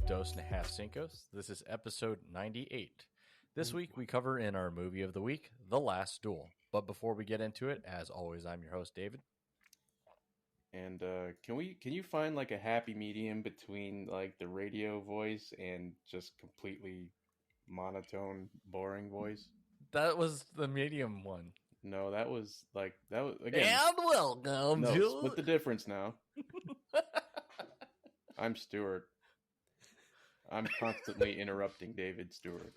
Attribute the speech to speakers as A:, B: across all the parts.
A: of Dos and a Half Cincos. This is episode 98. This week we cover in our movie of the week, The Last Duel. But before we get into it, as always, I'm your host, David.
B: And can you find like a happy medium between like the radio voice and just completely monotone, boring voice?
A: That was the medium one.
B: No, that was again.
A: And welcome
B: No,
A: to...
B: split the difference now. I'm Stuart. I'm constantly interrupting David Stewart.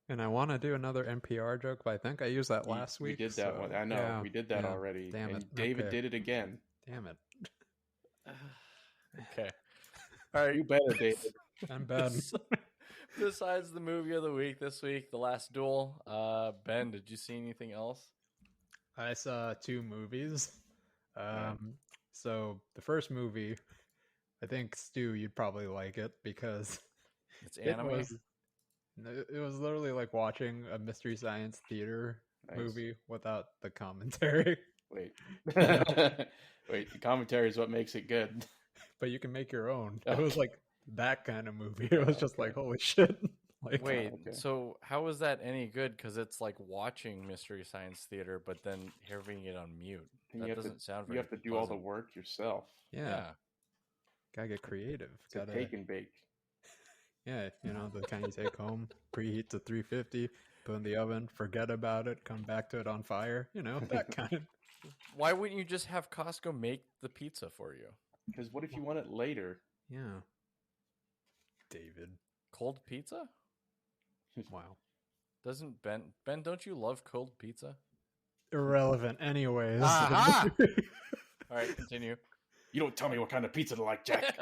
C: And I want to do another NPR joke, but I think I used that last week.
B: We did that one. I know. Yeah, we did that already.
C: Damn it.
B: And David did it again.
C: Damn it.
A: Okay. All right.
B: You better, David.
C: I'm bad.
A: Besides the movie of the week this week, The Last Duel, Ben, did you see anything else?
C: I saw two movies. So the first movie, I think, Stu, you'd probably like it because
A: it's anime.
C: It was literally like watching a Mystery Science Theater movie without the commentary.
B: Wait, the commentary is what makes it good.
C: But you can make your own. Okay. It was like that kind of movie. It was just like, holy shit. Like,
A: so how is that any good? Because it's like watching Mystery Science Theater, but then having it on mute. That doesn't sound very
B: You have to do all the work yourself.
C: Yeah. Gotta get creative.
B: Gotta take and bake.
C: Yeah, the kind you take home, preheat to 350, put in the oven, forget about it, come back to it on fire, that kind.
A: Why wouldn't you just have Costco make the pizza for you?
B: Because what if you want it later?
C: Yeah. David.
A: Cold pizza?
C: Wow.
A: Doesn't Ben, don't you love cold pizza?
C: Irrelevant anyways.
A: All right, continue.
B: You don't tell me what kind of pizza to like, Jack.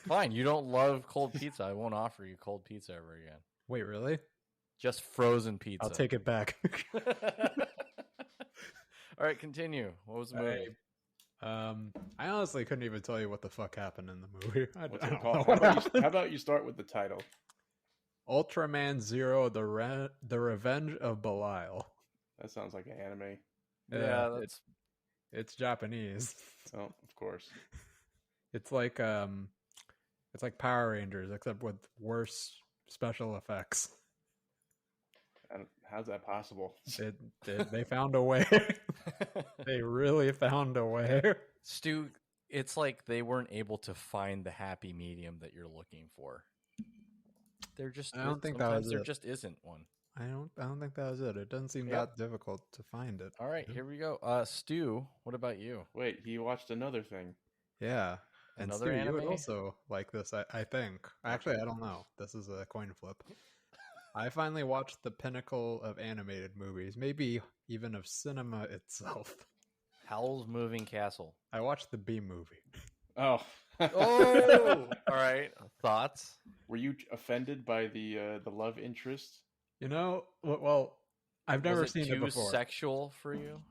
A: Fine, you don't love cold pizza. I won't offer you cold pizza ever again.
C: Wait, really?
A: Just frozen pizza.
C: I'll take it back.
A: All right, continue. What was the movie?
C: I honestly couldn't even tell you what the fuck happened in the movie.
B: What's it called? How about you start with the title?
C: Ultraman Zero: The Revenge of Belial.
B: That sounds like an anime.
A: Yeah,
C: it's Japanese.
B: Oh, of course.
C: It's like Power Rangers, except with worse special effects.
B: How's that possible?
C: They found a way. They really found a way.
A: Stu, it's like they weren't able to find the happy medium that you're looking for. There just isn't one.
C: I don't think that was it. It doesn't seem that difficult to find it.
A: All right, here we go. Stu, what about you?
B: Wait, he watched another thing.
C: Yeah. And
A: another
C: Stu,
A: anime?
C: You would also like this, I think. Actually, I don't know. This is a coin flip. I finally watched the pinnacle of animated movies, maybe even of cinema itself.
A: Howl's Moving Castle.
C: I watched the B movie.
B: Oh.
A: All right. Thoughts?
B: Were you offended by the love interest?
C: Well, I've never seen it before.
A: Too sexual for you?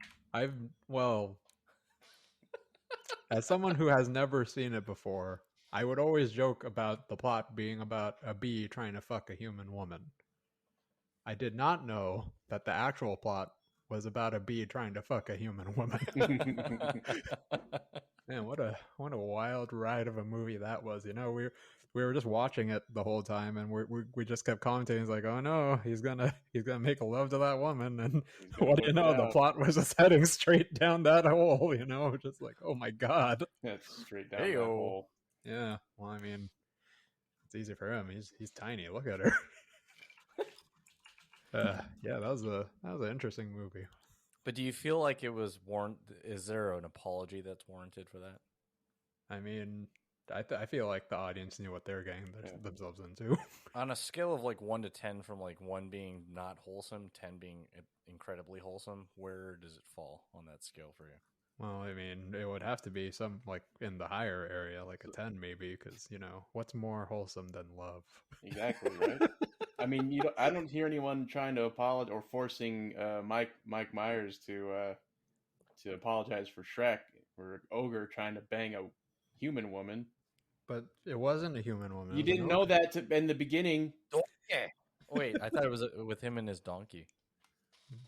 C: As someone who has never seen it before, I would always joke about the plot being about a bee trying to fuck a human woman. I did not know that the actual plot was about a bee trying to fuck a human woman. Man, what a wild ride of a movie that was. We were just watching it the whole time, and we just kept commenting. It's like, oh no, he's gonna make love to that woman, and what do you know? The plot was just heading straight down that hole. Just like, oh my god,
B: it's straight down that hole.
C: Yeah, well, I mean, it's easy for him. He's tiny. Look at her. Yeah, that was an interesting movie.
A: But do you feel like it was warranted? Is there an apology that's warranted for that?
C: I mean, I feel like the audience knew what they were getting themselves into.
A: On a scale of like 1 to 10, from like 1 being not wholesome, 10 being incredibly wholesome, where does it fall on that scale for you?
C: Well, I mean, it would have to be some like in the higher area, like a 10 maybe, because what's more wholesome than love?
B: Exactly, right? I mean, I don't hear anyone trying to apologize or forcing Mike Myers to apologize for Shrek or Ogre trying to bang a human woman.
C: But it wasn't a human woman.
B: You didn't know that in the beginning.
A: Okay. Wait, I thought it was with him and his donkey.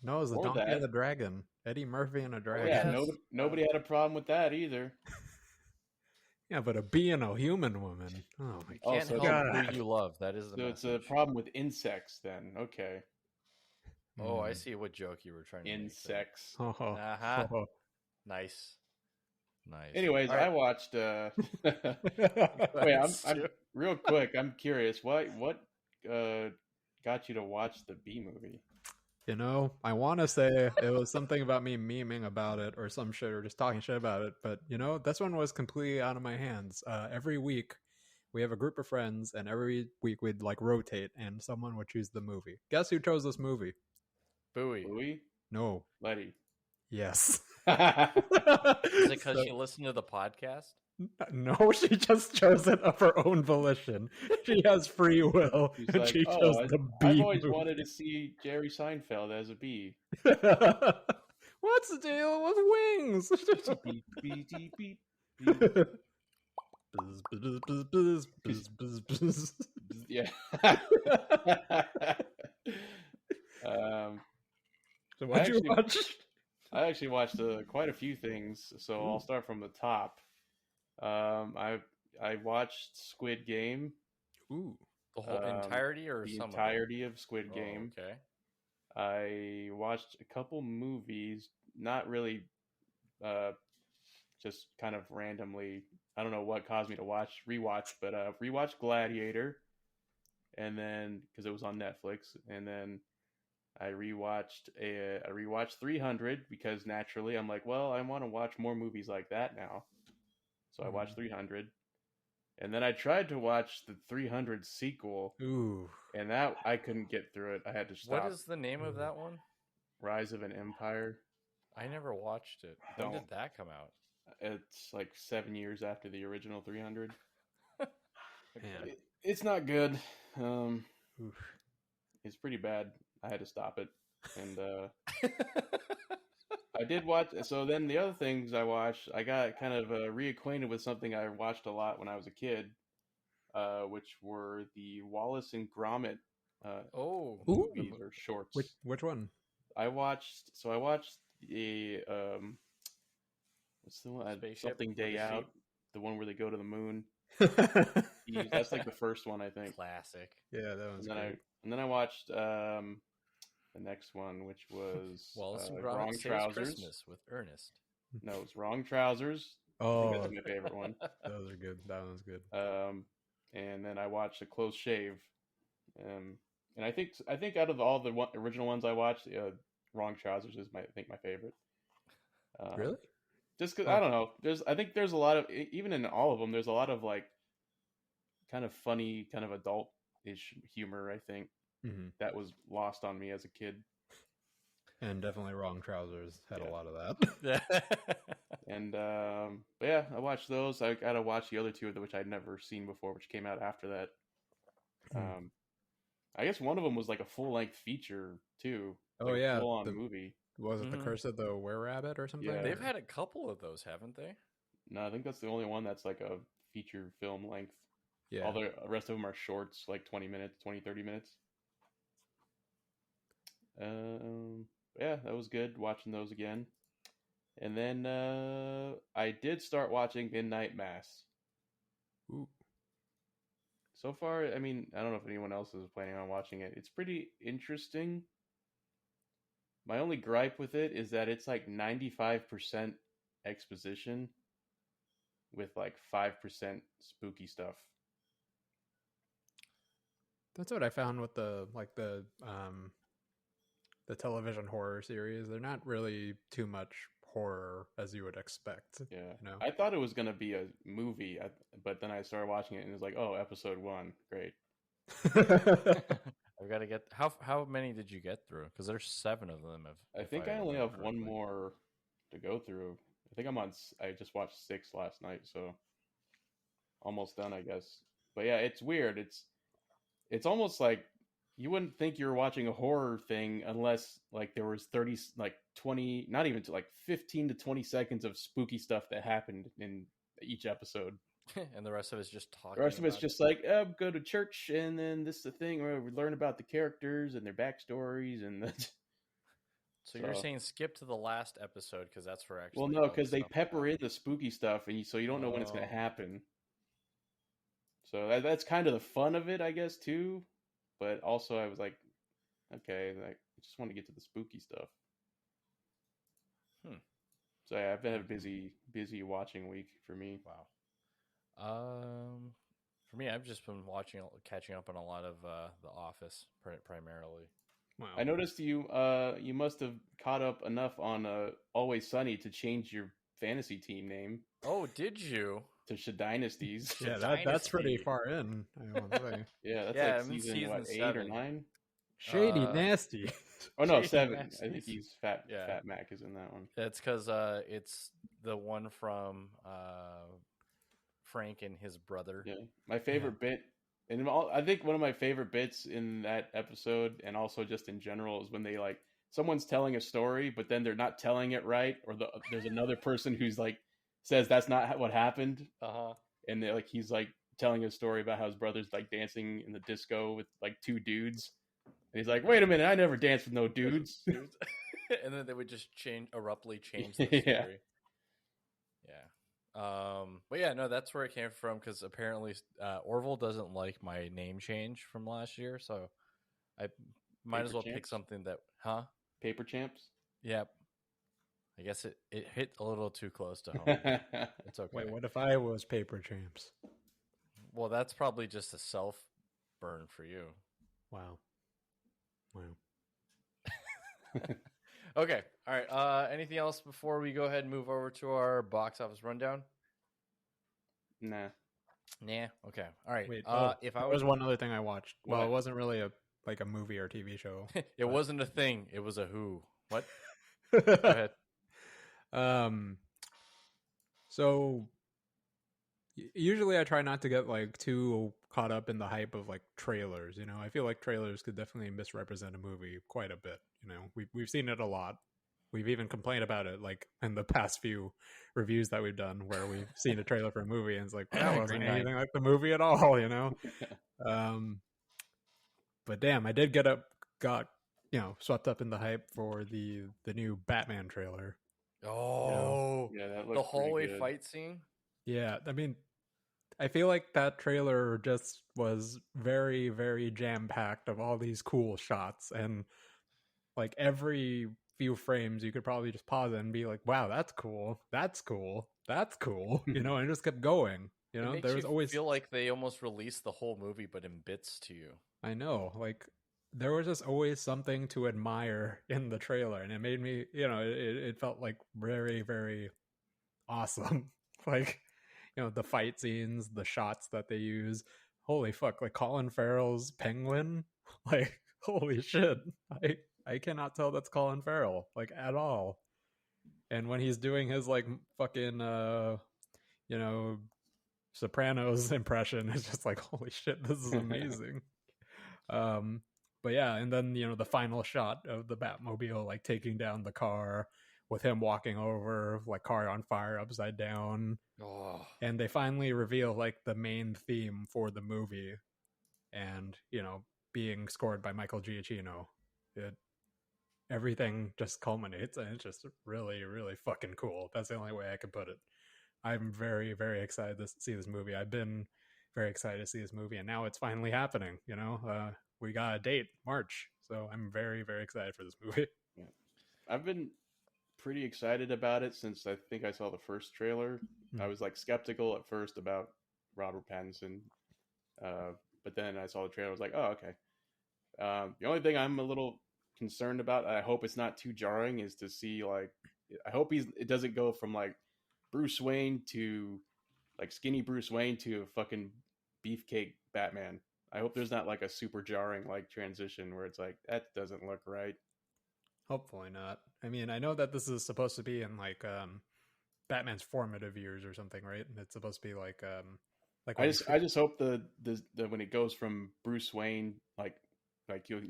C: No, it was the donkey and the dragon. Eddie Murphy and a dragon.
B: Yeah, nobody had a problem with that either.
C: Yeah, but a bee and a human woman. Oh my
A: You can't
B: so
A: help
C: God.
A: who you love. That is the
B: So it's a
A: message.
B: problem with insects then. Okay.
A: Oh, I
C: Mm.
A: see what joke you were trying to make.
B: Insects.
C: Oh, oh,
A: Uh-huh.
C: oh.
A: Nice. Nice.
B: Anyways,
A: All right.
B: I watched
A: Go
B: wait,
A: ahead,
B: I'm
A: Stu.
B: real quick, I'm curious. What got you to watch the Bee movie?
C: You know, I want to say it was something about me memeing about it or some shit or just talking shit about it, but you know, this one was completely out of my hands. Every week we have a group of friends, and every week we'd like rotate, and someone would choose the movie. Guess who chose this movie?
A: Bowie.
B: Louis?
C: No.
B: Letty.
C: Yes.
A: Is it because
C: So-
A: she listened to the podcast?
C: No, she just chose it of her own volition. She has free will,
B: She's
C: and
B: like,
C: she
B: oh,
C: chose the
B: I've
C: bee
B: always
C: movie.
B: wanted to see Jerry Seinfeld as a bee.
C: What's the deal with wings?
B: Beep, beep, beep, beep, beep.
C: Buzz, buzz, buzz, buzz, buzz, buzz, buzz.
B: Yeah.
C: So what'd you
B: actually-
C: watch?
B: I actually watched quite a few things, so I'll start from the top. I watched Squid Game,
C: Ooh.
A: The whole
B: Um,
A: entirety or
B: the
A: some
B: entirety of Squid
A: of it?
B: Game.
A: Oh, okay.
B: I watched a couple movies, not really, just kind of randomly. I don't know what caused me to rewatch, but rewatched Gladiator, and then because it was on Netflix, and then I rewatched 300 because naturally I'm like, well, I want to watch more movies like that now. So I watched 300. And then I tried to watch the 300 sequel,
C: Ooh.
B: and that I couldn't get through it. I had to stop.
A: What is the name of that one?
B: Rise of an Empire?
A: I never watched it. When
B: Don't.
A: did that come out?
B: It's like 7 years after the original 300.
C: Man.
B: It's not good.
C: Oof.
B: It's pretty bad. I had to stop it. And I did watch. So then the other things I watched, I got kind of reacquainted with something I watched a lot when I was a kid, which were the Wallace and Gromit
A: Oh,
C: Ooh.
B: movies or shorts.
C: Which one?
B: I watched the what's the one?
A: Spaceship
B: Something
A: with
B: Day
A: the
B: Out,
A: sheep?
B: the one where they go to the moon.
C: Yeah,
B: That's like the first one, I think.
A: classic.
C: that was
B: And
C: great.
B: then I watched the next one, which was
A: Wallace and
B: Wrong
A: Gromit Saves
B: Trousers.
A: Christmas with Ernest.
B: No, it's Wrong Trousers. I think
C: Oh,
B: that's my favorite one.
C: those are good. That one's good.
B: And then I watched A Close Shave. And I think out of all the original ones I watched, Wrong Trousers is my favorite.
C: Really?
B: Just because
C: Oh.
B: I don't know. I think there's a lot of, even in all of them, there's a lot of like kind of funny, kind of adult-ish humor. I think
C: Mm-hmm.
B: that was lost on me as a kid.
C: And definitely Wrong Trousers had
B: Yeah.
C: a lot of that.
B: And but yeah, I watched those. I gotta watch the other two, which I'd never seen before, which came out after that. I guess one of them was like a full-length feature too.
C: Oh,
B: like
C: yeah,
B: full-on
C: the-
B: movie.
C: Was it The
A: Mhm.
C: Curse of the Were-Rabbit or something?
B: Yeah.
A: They've had a couple of those, haven't they?
B: No, I think that's the only one that's like a feature film length.
C: Yeah.
B: All the rest of them are shorts, like 20 minutes, 20, 30 minutes. Yeah, that was good watching those again. And then I did start watching Midnight Mass.
C: Ooh.
B: So far, I mean, I don't know if anyone else is planning on watching it. It's pretty interesting. My only gripe with it is that it's like 95% exposition with like 5% spooky stuff.
C: That's what I found with the television horror series. They're not really too much horror as you would expect.
B: Yeah.
C: You know?
B: I thought it was going to be a movie, but then I started watching it and it was like, oh, episode 1. Great.
A: I've got to get how many did you get through? Because there's 7 of them.
B: I think I only have one more to go through. I think I just watched 6 last night, so almost done, I guess. But yeah, it's weird. It's almost like you wouldn't think you're watching a horror thing unless like there was 20, not even to like 15 to 20 seconds of spooky stuff that happened in each episode.
A: And the rest of it's just talking.
B: The rest of it's
A: about
B: just
A: it.
B: like, go to church, and then this is the thing where we learn about the characters and their backstories, and
A: So you're saying skip to the last episode because that's where actually.
B: Well, no, because they pepper in the spooky stuff, and so you don't know when it's going to happen.
A: Well, no, because they pepper in
B: the spooky stuff, and so you don't know when it's going to happen. So that's kind of the fun of it, I guess, too. But also, I was like, okay, like, I just want to get to the spooky stuff. So yeah, I've been a busy watching week for me.
A: Wow. For me, I've just been catching up on a lot of The Office primarily.
C: Wow.
B: I noticed you must have caught up enough on Always Sunny to change your fantasy team name.
A: Oh, did you?
B: To Dynasties.
C: Yeah, that's pretty far in. I want to say.
B: Yeah, that's like season what, 8 or 9?
C: Shady Nasty.
B: Oh no,
A: Shady
B: 7.
A: Nasties.
B: I think he's Fat Mac is in that one.
A: That's because it's the one from Frank and his brother.
B: Yeah, my favorite bit, and I think one of my favorite bits in that episode, and also just in general, is when they like someone's telling a story, but then they're not telling it right, or there's another person who's like says that's not what happened. And he's like telling a story about how his brother's like dancing in the disco with like 2 dudes. And he's like, wait a minute, I never danced with no dudes.
A: And then they would just abruptly change the story. Yeah. But yeah, no, that's where it came from, because apparently Orville doesn't like my name change from last year, so I might as well pick something that,
B: Paper Champs?
A: Yep. I guess it hit a little too close to home. It's okay.
C: Wait, what if I was Paper Champs?
A: Well, that's probably just a self burn for you.
C: Wow.
A: Okay. All right. Anything else before we go ahead and move over to our box office rundown?
B: Nah.
A: Okay. All right.
C: Wait,
A: if
C: there was one other thing I watched. Well,
B: What?
C: it wasn't really a movie or TV show.
A: It wasn't a thing. It was a who. What? Go ahead.
C: So usually I try not to get like too caught up in the hype of like trailers. You know, I feel like trailers could definitely misrepresent a movie quite a bit. You know, we've seen it a lot. We've even complained about it like in the past few reviews that we've done, where we've seen a trailer for a movie and it's like, that wasn't anything like the movie at all, you know? But damn, I did got swept up in the hype for the new Batman trailer.
A: Oh,
B: yeah, that
A: the hallway fight scene.
C: Yeah, I mean, I feel like that trailer just was very, very jam-packed of all these cool shots, and like every few frames you could probably just pause it and be like, wow, that's cool, you know, and it just kept going. You know,
A: there was always feel like they almost released the whole movie but in bits to you.
C: I know, like there was just always something to admire in the trailer, and it made me, you know, it felt like very, very awesome. Like, you know, the fight scenes, the shots that they use. Holy fuck, like Colin Farrell's Penguin, like holy shit. I cannot tell that's Colin Farrell, like at all. And when he's doing his like fucking you know, Sopranos impression, it's just like, holy shit, this is amazing. But yeah, and then, you know, the final shot of the Batmobile like taking down the car with him walking over, like car on fire upside down. And they finally reveal like the main theme for the movie, and, you know, being scored by Michael Giacchino. Everything just culminates, and it's just really, really fucking cool. That's the only way I can put it. I'm very, very excited to see this movie. I've been very excited to see this movie, and now it's finally happening. You know, we got a date, March, so I'm very, very excited for this movie.
B: Yeah. I've been pretty excited about it since I think I saw the first trailer. I was like skeptical at first about Robert Pattinson, but then I saw the trailer. I was like, oh, okay. The only thing I'm a little concerned about, I hope it's not too jarring, is to see like, I hope it doesn't go from like Bruce Wayne to like skinny Bruce Wayne to a fucking beefcake Batman. I hope there's not like a super jarring like transition where it's like, that doesn't look right.
C: Hopefully not. I mean, I know that this is supposed to be in like Batman's formative years or something, right? And it's supposed to be like I
B: just hope the when it goes from Bruce Wayne like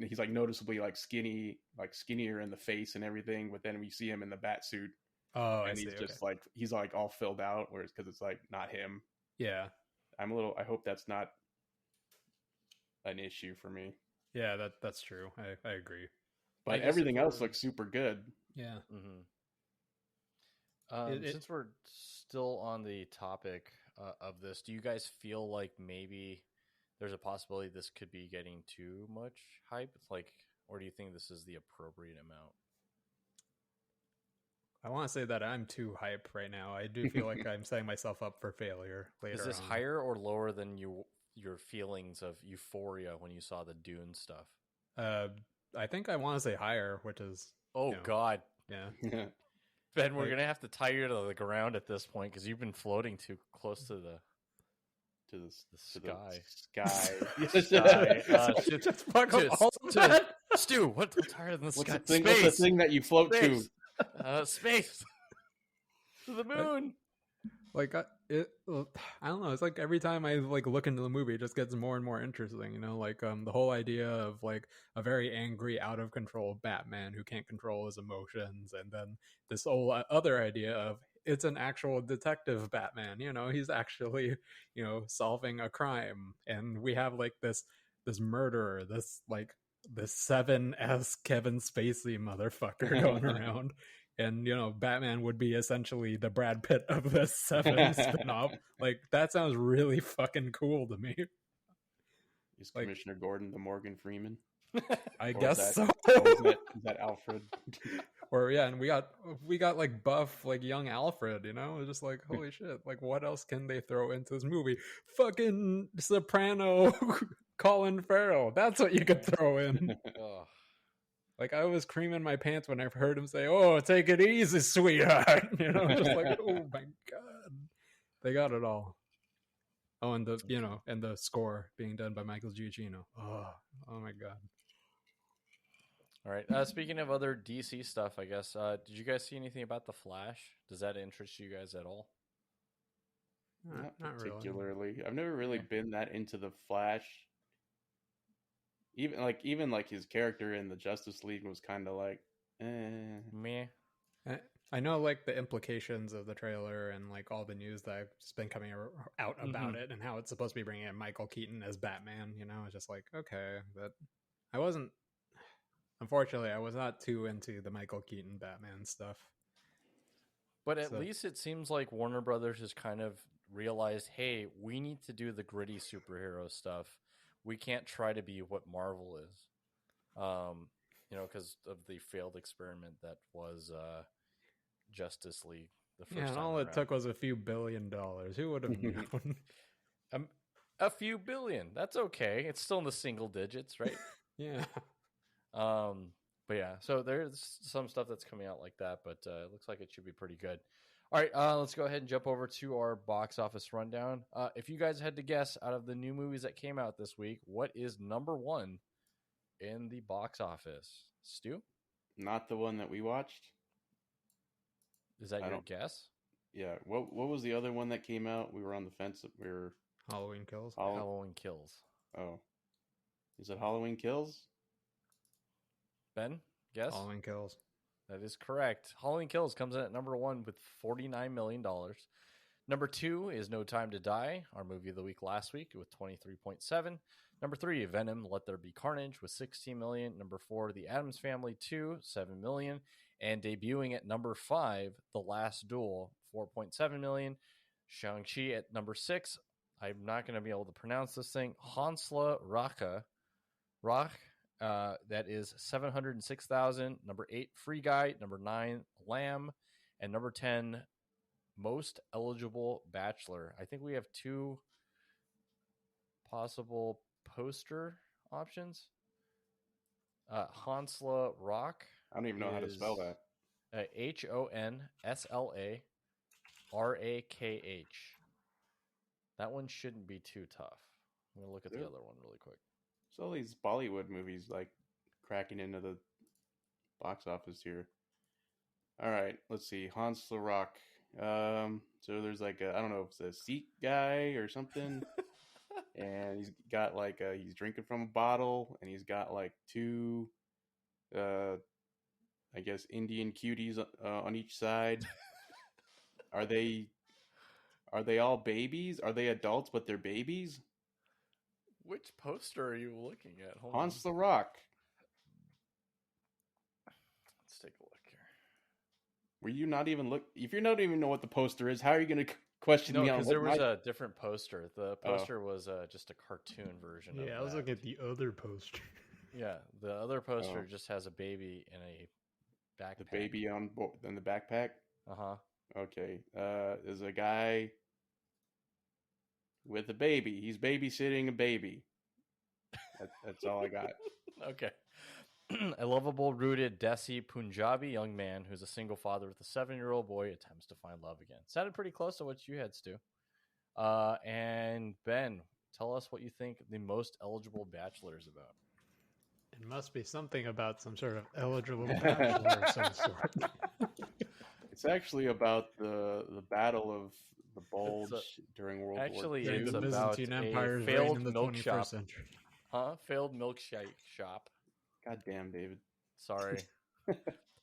B: he's like noticeably like skinnier in the face and everything, but then we see him in the bat suit.
C: Oh,
B: and he's just like he's like all filled out, whereas because it's like not him.
C: Yeah,
B: I hope that's not an issue for me.
C: Yeah, that's true. I agree.
B: but everything else looks super good.
C: Yeah.
A: Since we're still on the topic of this, do you guys feel like maybe there's a possibility this could be getting too much hype? Like, or do you think this is the appropriate amount?
C: I want to say that I'm too hype right now. I do feel like I'm setting myself up for failure later.
A: Is this higher or lower than your feelings of euphoria when you saw the Dune stuff?
C: I think I want to say higher, which is
A: God,
C: yeah.
A: Ben, we're gonna have to tie you to the ground at this point because you've been floating too close to the sky.
C: Just fuck up all that.
A: Stu, what's higher than the sky?
B: What's the thing that you float to?
A: Space. To the moon.
C: Like I don't know. It's like every time I look into the movie, it just gets more and more interesting. You know, like the whole idea of like a very angry, out of control Batman who can't control his emotions, and then this whole other idea of it's an actual detective Batman. You know, he's actually solving a crime, and we have like this murderer, this 7S Kevin Spacey motherfucker going around. And, Batman would be essentially the Brad Pitt of the 7 spinoff. Like, that sounds really fucking cool to me.
B: Is Commissioner Gordon the Morgan Freeman?
C: I guess so.
B: Is that Alfred?
C: Or, yeah, and we got like buff, like young Alfred, It's just like, holy shit. Like, what else can they throw into this movie? Fucking Soprano Colin Farrell. That's what you could throw in. Like, I was creaming my pants when I heard him say, "Oh, take it easy, sweetheart." Just like, oh my god, they got it all. Oh, and the score being done by Michael Giacchino. Oh my god.
A: All right. Speaking of other DC stuff, I guess, did you guys see anything about The Flash? Does that interest you guys at all?
B: Not particularly. Really. I've never really been that into The Flash. Even his character in the Justice League was kind of like,
A: meh.
C: I know like the implications of the trailer and like all the news that's been coming out about it and how it's supposed to be bringing in Michael Keaton as Batman. It's just like, okay, but unfortunately, I was not too into the Michael Keaton Batman stuff.
A: But at least it seems like Warner Brothers has kind of realized, hey, we need to do the gritty superhero stuff. We can't try to be what Marvel is, because of the failed experiment that was Justice League. The first time
C: all
A: around.
C: It took was a few $1 billion. Who would have known?
A: A few billion. That's okay. It's still in the single digits, right?
C: Yeah.
A: But yeah, so there's some stuff that's coming out like that, but it looks like it should be pretty good. All right, let's go ahead and jump over to our box office rundown. If you guys had to guess out of the new movies that came out this week, what is number one in the box office? Stu?
B: Not the one that we watched.
A: Is that your guess?
B: Yeah. What was the other one that came out? We were on the fence. We were
C: Halloween Kills.
A: Halloween Kills.
B: Oh. Is it Halloween Kills?
A: Ben, guess?
C: Halloween Kills.
A: That is correct. Halloween Kills comes in at number one with $49 million. Number two is No Time to Die, our movie of the week last week with 23.7. Number three, Venom, Let There Be Carnage with 16 million. Number four, The Addams Family 2, 7 million. And debuting at number five, The Last Duel, 4.7 million. Shang-Chi at number six. I'm not going to be able to pronounce this thing. Hansla Rock. That is 706,000. Number 8, Free Guy. Number 9, Lamb. And number 10, Most Eligible Bachelor. I think we have two possible poster options. Hansla Rock.
B: I don't even know how to spell that.
A: HONSLARAKH. That one shouldn't be too tough. I'm going to look at the other one really quick.
B: So all these Bollywood movies like cracking into the box office here. All right, let's see. Hansla Rock. So there's like I don't know if it's a Sikh guy or something. And he's got like he's drinking from a bottle, and he's got like two I guess Indian cuties on each side. Are they all babies? Are they adults but they're babies?
A: Which poster are you looking at?
B: Hansla Rock. Were you not even look? If you don't even know what the poster is, how are you going to question
A: No,
B: me on
A: because
B: what
A: there was
B: my...
A: a different poster. The poster was just a cartoon version of
C: Yeah, I was
A: that.
C: looking at the other poster.
A: Yeah, the other poster just has a baby in a backpack.
B: The baby on the backpack?
A: Uh-huh.
B: Okay. There's a guy with a baby. He's babysitting a baby. That's all I got.
A: Okay. A lovable, rooted, Desi Punjabi young man who's a single father with a 7-year-old boy attempts to find love again. Sounded pretty close to what you had, Stu. And Ben, tell us what you think the most eligible bachelor is about.
C: It must be something about some sort of eligible bachelor of some sort.
B: It's actually about the Battle of the Bulge during World War II.
A: Actually,
C: During
A: it's
C: the
A: about
C: Byzantine
A: a
C: Empire's reign
A: failed
C: in the
A: milk
C: 21st
A: shop.
C: century.
A: Huh? Failed milkshake shop.
B: God damn, David.
A: Sorry.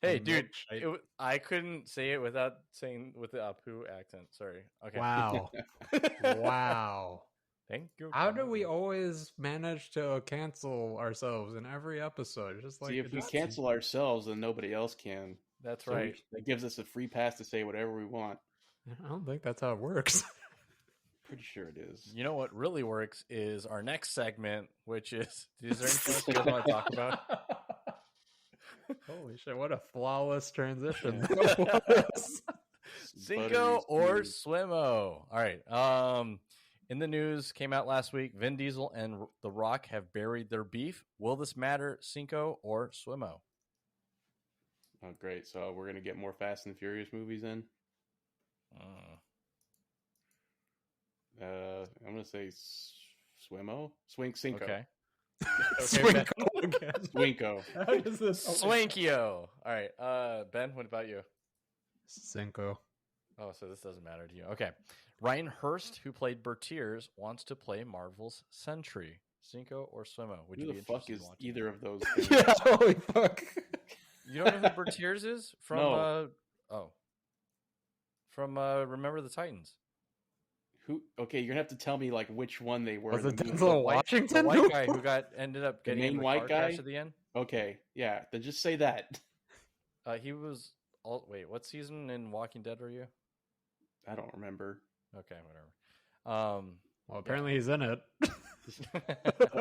A: Hey, dude,
C: milkshake.
A: I couldn't say it without saying with the Apu accent. Sorry. Okay.
C: Wow. Wow.
A: Thank you.
C: How do we always manage to cancel ourselves in every episode? Just like
B: See, if we cancel ourselves, then nobody else can.
A: That's
B: So
A: right.
B: that gives us a free pass to say whatever we want.
C: I don't think that's how it works.
B: Pretty sure it is.
A: You know what really works is our next segment, which is there anything else you guys want to talk about?
C: Holy shit, what a flawless transition.
A: Cinco or
B: smooth.
A: Swimmo. All right. In the news, came out last week, Vin Diesel and The Rock have buried their beef. Will this matter, Cinco or Swimmo?
B: Oh, great. So we're going to get more Fast and Furious movies then? I'm going to say Swimmo? Cinco.
A: Okay.
B: Swinko.
C: How does this?
A: Swankio. All right. Ben, what about you?
C: Cinco.
A: Oh, so this doesn't matter to you. Okay. Ryan Hurst, who played Bertiers, wants to play Marvel's Sentry. Cinco or Swimmo? Would you
B: Who
A: be
B: the fuck
A: interested
B: is
A: in watching
B: either
A: that?
B: of those things?
C: Yeah, holy fuck.
A: You don't know who Bertiers is? From
B: No.
A: From Remember the Titans.
B: Who? Okay, you're gonna have to tell me like which one they were.
C: Was
B: in
C: it
B: the movie.
C: Denzel
A: The
C: Washington?
A: white guy who ended up
B: The
A: getting
B: main
A: in the
B: white
A: car
B: guy?
A: crash at the end.
B: Okay, yeah. Then just say that.
A: He was. Wait, what season in Walking Dead are you?
B: I don't remember.
A: Okay, whatever.
C: Well, apparently he's in it.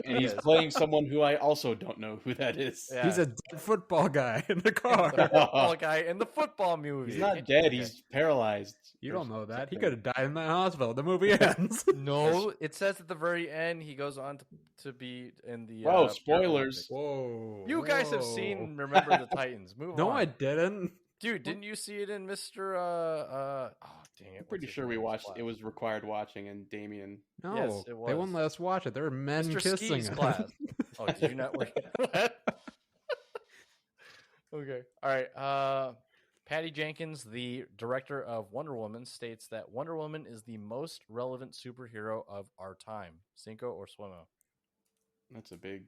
B: And he's playing someone who I also don't know who that is.
A: Yeah.
C: He's a dead football guy in the car.
A: The football guy in the football movie.
B: He's not dead.
A: Okay.
B: He's paralyzed.
C: You
B: or
C: don't know that. He
B: something.
C: could have died in that hospital. The movie ends.
A: No, it says at the very end he goes on to be in the.
B: Whoa, spoilers.
C: Whoa.
A: You guys have seen Remember the Titans. Move
C: No,
A: on.
C: I didn't.
A: Dude, didn't you see it in Mr. Oh, dang it.
B: I'm pretty sure we watched. It was required watching, and Damien.
C: No,
A: Yes, it
C: they
A: was.
C: wouldn't let us watch it. There were men
A: Mr.
C: kissing
A: Ski's
C: it.
A: class. Oh, did you not work? Okay. All right. Patty Jenkins, the director of Wonder Woman, states that Wonder Woman is the most relevant superhero of our time. Cinco or Swimmo?
B: That's a big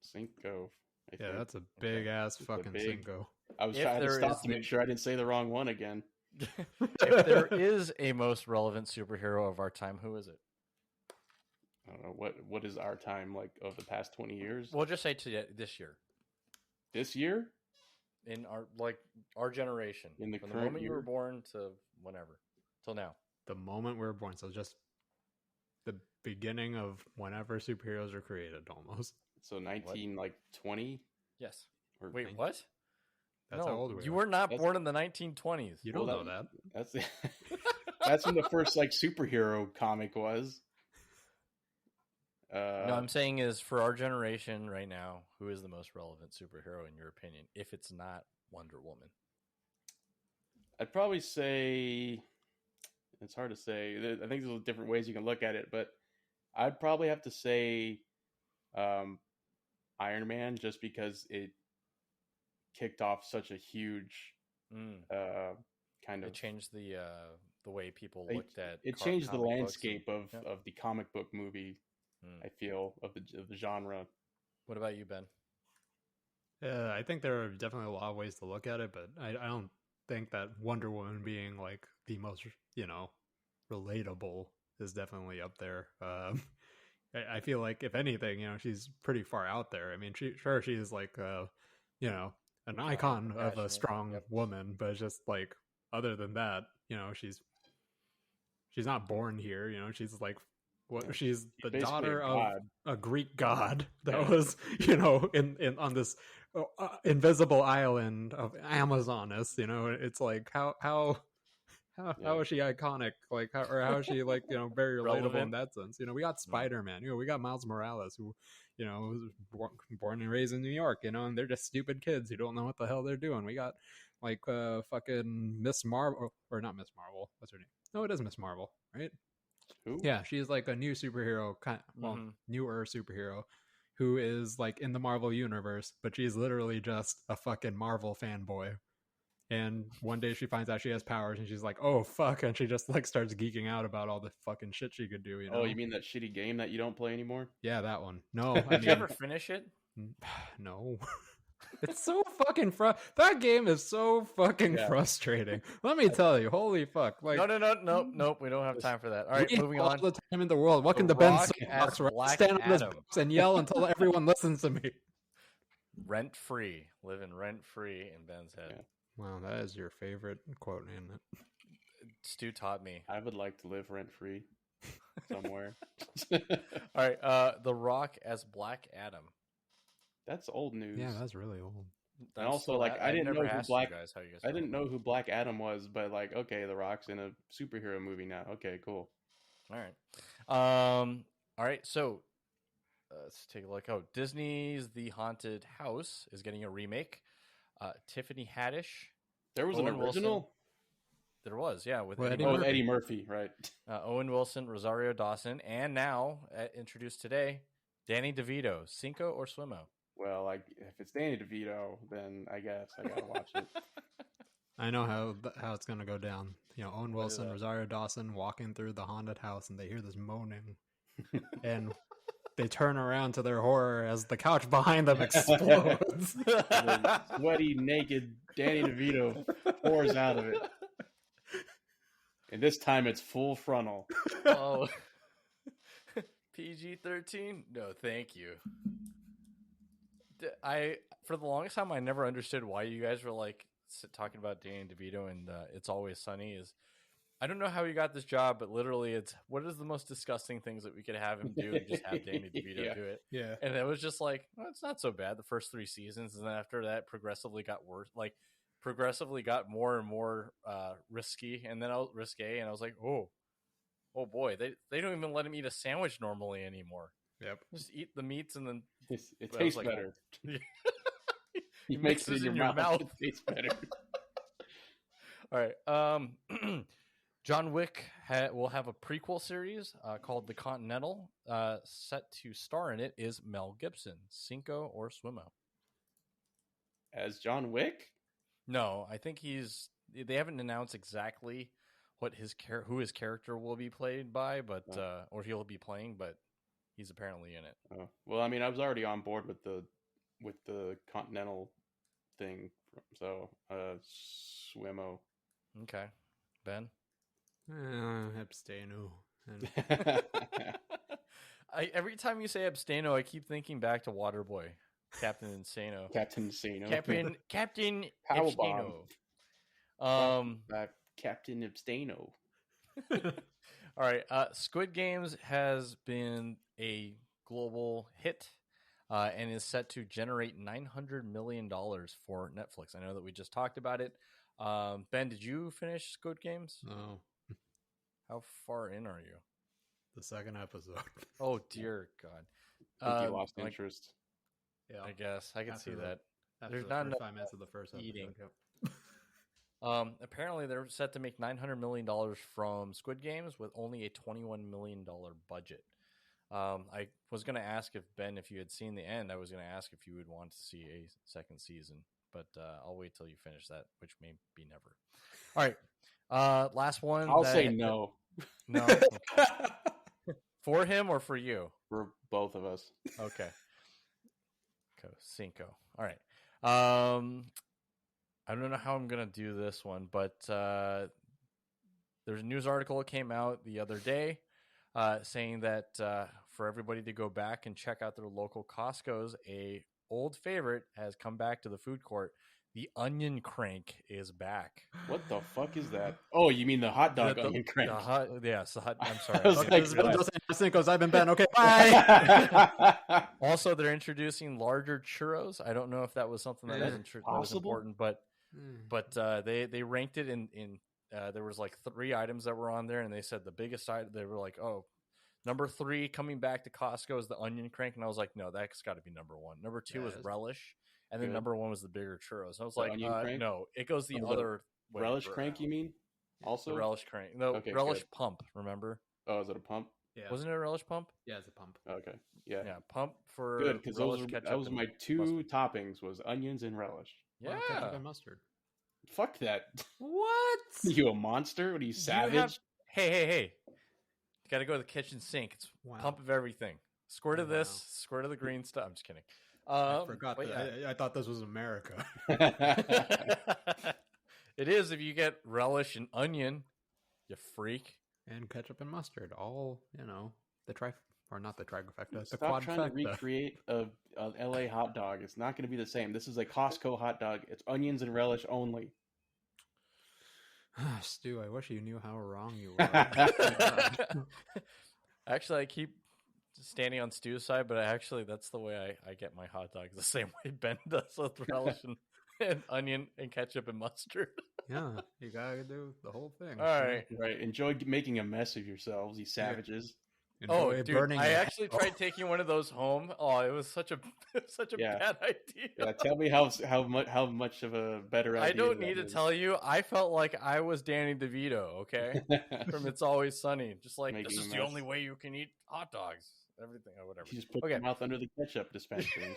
B: Cinco. I
C: Yeah,
B: think.
C: that's a big ass
B: It's a
C: fucking
B: big-
C: Cinco.
B: I was
A: If
B: trying to
A: there
B: stop
A: is
B: to make
A: the-
B: sure I didn't say the wrong one again.
A: If there is a most relevant superhero of our time, who is it?
B: I don't know what is our time like of the past 20 years.
A: We'll just say this year.
B: This year?
A: In our generation.
B: In the
A: From
B: current
A: moment you were
B: year?
A: born to whenever. Till now.
C: The moment we were born, so just the beginning of whenever superheroes are created, almost.
B: So 20?
A: Yes.
B: Or
A: Wait, what?
C: That's how old we
A: you
C: are.
A: were not
B: That's-
A: born in the 1920s.
C: You don't
B: Well,
C: know that.
B: That's that's when the first superhero comic was.
A: No, I'm saying is for our generation right now, who is the most relevant superhero in your opinion? If it's not Wonder Woman,
B: I'd probably say it's hard to say. I think there's different ways you can look at it, but I'd probably have to say Iron Man, just because it kicked off such a huge kind
A: it
B: of
A: changed the way people
B: It-
A: looked at.
B: it changed the
A: comic books
B: landscape
A: and-
B: of the comic book movie.
A: Mm.
B: I feel of the genre.
A: What about you, Ben?
C: Yeah, I think there are definitely a lot of ways to look at it, but I don't think that Wonder Woman being like the most, relatable is definitely up there. I feel like if anything, she's pretty far out there. I mean, she's like, an icon of a
A: passionate.
C: strong
A: Yep.
C: woman, but it's just like, other than that, she's not born here. She's like, what? She's the
B: basically
C: daughter
B: a
C: of
B: god.
C: a Greek god that
B: Yeah.
C: was, in on this invisible island of Amazonas. It's like, how is she iconic? Like, how is she, like, very relatable in
A: Relevant.
C: that sense? We got Spider-Man. We got Miles Morales, who, was born and raised in New York. And they're just stupid kids who don't know what the hell they're doing. We got like fucking Miss Marvel, or not Miss Marvel. What's her name? No, it is Miss Marvel, right?
B: Who?
C: Yeah, she's like a new superhero, newer superhero, who is like in the Marvel universe, but she's literally just a fucking Marvel fanboy. And one day she finds out she has powers, and she's like, "Oh fuck!" And she just like starts geeking out about all the fucking shit she could do.
B: Oh, you mean that shitty game that you don't play anymore?
C: Yeah, that one. No, I
A: Did you ever
C: mean,
A: finish it?
C: no. It's so fucking that game is so fucking
B: Yeah.
C: frustrating. Let me tell you, holy fuck! Like,
A: No. We don't have time for that. All right,
C: we have
A: moving
C: all
A: on.
C: the time in the world. Welcome
A: The
C: to Ben's
A: Rock
C: soapbox,
A: as
C: where I
A: Black
C: stand on this
A: Adam.
C: box and yell until everyone listens to me.
A: Rent free, living rent free in Ben's head.
B: Yeah.
C: Wow, that is your favorite quote, isn't it?
A: Stu taught me.
B: I would like to live rent free somewhere.
A: All right, The Rock as Black Adam.
B: That's old news.
C: Yeah, that's really old.
B: And also, like, I didn't know who
A: asked
B: Black.
A: you guys how you guys
B: I
A: felt
B: didn't
A: about
B: know who Black Adam was, but like, okay, The Rock's in a superhero movie now. Okay, cool.
A: it. All right. So let's take a look. Oh, Disney's The Haunted House is getting a remake. Tiffany Haddish.
B: There was
A: Owen
B: an original.
A: Wilson. There was, yeah, with
C: Well,
A: Eddie
C: Eddie
A: Murphy.
B: Eddie Murphy, right?
A: Owen Wilson, Rosario Dawson, and now introduced today, Danny DeVito. Cinco or Swimo?
B: Well, like, if it's Danny DeVito, then I guess I gotta watch it.
C: I know how it's gonna go down. Owen
A: What is
C: Wilson,
A: that?
C: Rosario Dawson walking through the haunted house, and they hear this moaning, and they turn around to their horror as the couch behind them explodes.
B: The sweaty, naked Danny DeVito pours out of it, and this time it's full frontal.
A: Oh, PG-13? No, thank you. For the longest time, I never understood why you guys were like talking about Danny DeVito and It's Always Sunny. I don't know how he got this job, but literally, it's what is the most disgusting things that we could have him do and just have Danny DeVito do it.
C: Yeah.
A: And it was just like, well, it's not so bad the first 3 seasons, and then after that, progressively got worse. Like, progressively got more and more risky, and then risque, and I was like, oh boy, they don't even let him eat a sandwich normally anymore.
C: Yep.
A: Just eat the meats and then
B: It
A: I
B: tastes
A: was like,
B: better.
A: He
B: You mix it
A: mixes
B: in your mouth. It tastes better.
A: All right. John Wick will have a prequel series called The Continental. Set to star in it is Mel Gibson. Cinco or Swimo?
B: As John Wick?
A: No, I think they haven't announced exactly what who his character will be played by, but or he'll be playing, but he's apparently in it.
B: Oh. Well, I mean, I was already on board with the Continental thing, so Swimo.
A: Okay, Ben.
C: Abstainu.
A: Every time you say Abstaino, I keep thinking back to Waterboy, Captain Insano.
B: Captain Insano.
A: Captain
B: Powerbomb.
A: Abstaino.
B: Captain Abstaino.
A: All right. Squid Games has been a global hit and is set to generate $900 million for Netflix. I know that we just talked about it. Ben, did you finish Squid Games?
C: No.
A: How far in are you?
C: The second episode.
A: Oh, dear God.
B: I think you lost interest.
C: Yeah.
A: I guess. I can see that.
C: After
A: There's
C: the
A: not
C: first
A: enough
C: 5 minutes of the first episode.
A: eating.
C: Yep.
A: Apparently, they're set to make $900 million from Squid Games with only a $21 million budget. I was going to ask if you had seen the end, I was going to ask if you would want to see a second season, but I'll wait till you finish that, which may be never. All right. Last one.
B: I'll say no.
A: No. Okay. For him or for you?
B: For both of us.
A: Okay. Cinco. All right. I don't know how I'm going to do this one, but there's a news article that came out the other day saying that for everybody to go back and check out their local Costco's, a old favorite has come back to the food court. The onion crank is back.
B: What the fuck is that? Oh, you mean the hot dog
A: The
B: onion crank?
A: Yes, the hot. I'm sorry.
B: I was
C: Okay,
B: like,
C: this is Bill Dos Cinco's. I've been Ben. Okay, bye.
A: Also, they're introducing larger churros. I don't know if that was something that was
B: possible?
A: important, but they ranked it in there was like 3 items that were on there, and they said the biggest item. They were like, oh, number 3 coming back to Costco is the onion crank, and I was like, no, that's got to be number 1. Number 2 was relish, and then number 1 was the bigger churros. I was like, no, it goes the other way.
B: Relish crank, you mean? Also,
A: the relish crank. No,
B: okay,
A: relish pump. Remember?
B: Oh, is it a pump?
C: Yeah.
A: Wasn't it a relish pump?
C: Yeah, it's a pump.
B: Okay, yeah,
A: pump for
B: good, because those were my 2
A: mustard.
B: Toppings was onions and relish.
A: Yeah,
C: ketchup and mustard.
B: Fuck that.
A: What?
B: You a monster? What are you, savage?
A: Hey. You gotta go to the kitchen sink. It's pump of everything. Squirt of this, squirt of the green stuff. I'm just kidding.
C: I forgot that. I thought this was America.
A: It is if you get relish and onion, you freak.
C: And ketchup and mustard. All, the not the trifecta. The
B: Stop trying to
C: quadfecta.
B: recreate a LA hot dog. It's not going to be the same. This is a Costco hot dog. It's onions and relish only.
C: Stu, I wish you knew how wrong you were.
A: Actually, I keep standing on Stu's side, but that's the way I get my hot dogs, the same way Ben does with relish and onion and ketchup and mustard.
C: Yeah, you gotta do the whole thing.
A: All right.
B: Enjoy making a mess of yourselves, you savages.
C: Enjoy
A: dude, I actually tried taking one of those home. Oh, it was such a bad idea.
B: Yeah, tell me how much of a better idea.
A: I don't need to tell you. I felt like I was Danny DeVito, okay? From It's Always Sunny. Just like, this is the only way you can eat hot dogs. Everything or whatever.
B: You just put your mouth under the ketchup dispensaries.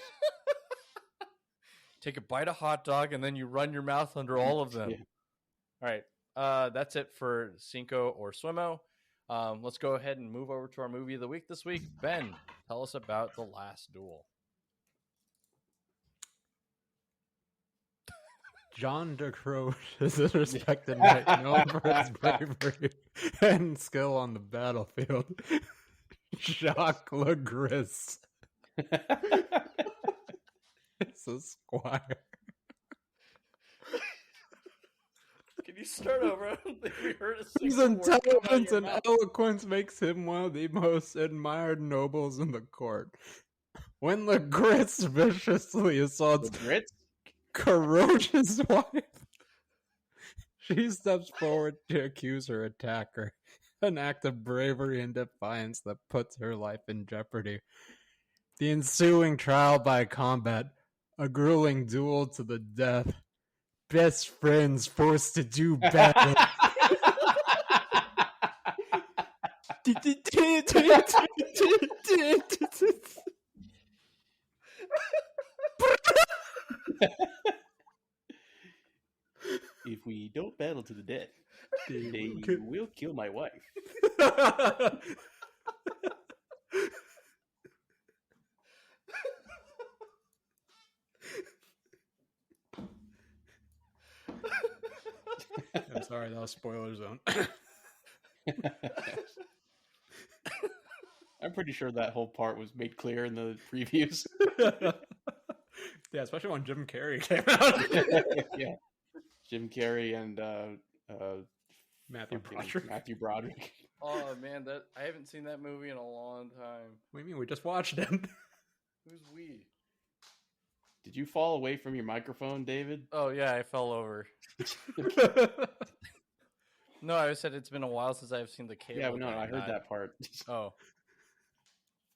A: Take a bite of hot dog and then you run your mouth under all of them.
B: Yeah.
A: All right. That's it for Cinco or Swimo. Let's go ahead and move over to our movie of the week this week. Ben, tell us about The Last Duel.
C: John DeCroce is a respected knight known for his bravery and skill on the battlefield. Jacques Legris. It's a squire.
A: Can you start over? I don't think we heard a
C: His
A: single word come out of
C: intelligence
A: your
C: and
A: mouth.
C: eloquence makes him one of the most admired nobles in the court. When Legris viciously assaults Caroge's wife, she steps forward to accuse her attacker, an act of bravery and defiance that puts her life in jeopardy. The ensuing trial by combat, a grueling duel to the death, best friends forced to do battle.
B: If we don't battle to the death, they will kill my wife.
C: I'm sorry, that was spoiler zone.
B: I'm pretty sure that whole part was made clear in the previews.
C: Yeah, especially when Jim Carrey came out.
B: Yeah, Jim Carrey and
C: Matthew Broderick.
A: Oh man, I haven't seen that movie in a long time.
C: What do you mean? We just watched it.
A: Who's we?
B: Did you fall away from your microphone, David?
A: Oh yeah, I fell over. No, I said it's been a while since I've seen the cable.
B: Yeah, no, I heard that part.
A: Oh.